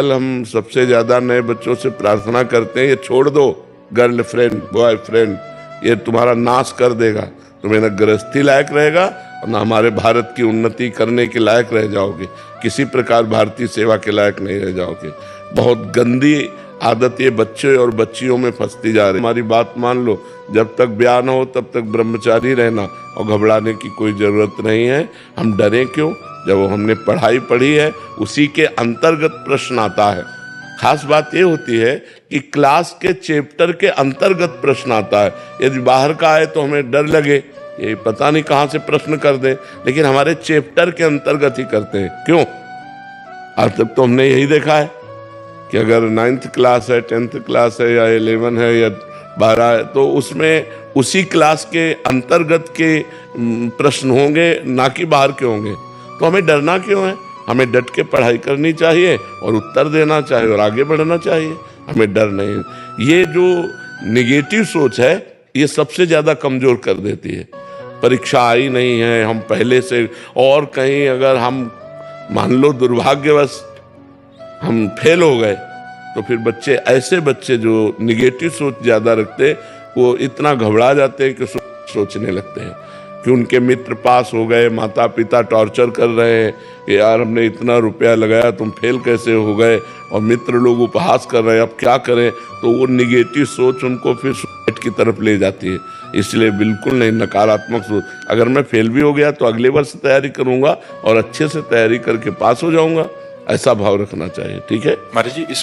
कल हम सबसे ज्यादा नए बच्चों से प्रार्थना करते हैं, ये छोड़ दो गर्लफ्रेंड बॉयफ्रेंड, ये तुम्हारा नाश कर देगा। तुम्हें न गृहस्थी लायक रहेगा और न हमारे भारत की उन्नति करने के लायक रह जाओगे, किसी प्रकार भारतीय सेवा के लायक नहीं रह जाओगे। बहुत गंदी आदत ये बच्चे और बच्चियों में फंसती जा रही है। हमारी बात मान लो, जब तक ब्याह न हो तब तक ब्रह्मचारी रहना और घबराने की कोई ज़रूरत नहीं है। हम डरें क्यों? जब हमने पढ़ाई पढ़ी है उसी के अंतर्गत प्रश्न आता है। खास बात ये होती है कि क्लास के चैप्टर के अंतर्गत प्रश्न आता है। यदि बाहर का आए तो हमें डर लगे, ये पता नहीं कहाँ से प्रश्न कर दें, लेकिन हमारे चैप्टर के अंतर्गत ही करते हैं। क्यों? आज तक तो हमने यही देखा है कि अगर 9th क्लास है, 10th क्लास है या 11 है या 12 है, तो उसमें उसी क्लास के अंतर्गत के प्रश्न होंगे, ना कि बाहर के होंगे। तो हमें डरना क्यों है? हमें डट के पढ़ाई करनी चाहिए और उत्तर देना चाहिए और आगे बढ़ना चाहिए। हमें डर नहीं। ये जो निगेटिव सोच है ये सबसे ज़्यादा कमज़ोर कर देती है। परीक्षा आई नहीं है, हम पहले से, और कहीं अगर हम मान लो दुर्भाग्यवश हम फेल हो गए तो फिर बच्चे, ऐसे बच्चे जो निगेटिव सोच ज़्यादा रखते, वो इतना घबरा जाते हैं कि सोचने लगते हैं कि उनके मित्र पास हो गए, माता पिता टॉर्चर कर रहे हैं, यार हमने इतना रुपया लगाया तुम फेल कैसे हो गए, और मित्र लोग उपहास कर रहे हैं, अब क्या करें। तो वो निगेटिव सोच उनको फिर सुसाइड की तरफ ले जाती है। इसलिए बिल्कुल नहीं नकारात्मक सोच। अगर मैं फेल भी हो गया तो अगले वर्ष तैयारी करूंगा और अच्छे से तैयारी करके पास हो जाऊंगा, ऐसा भाव रखना चाहिए। ठीक है महाराज जी, इस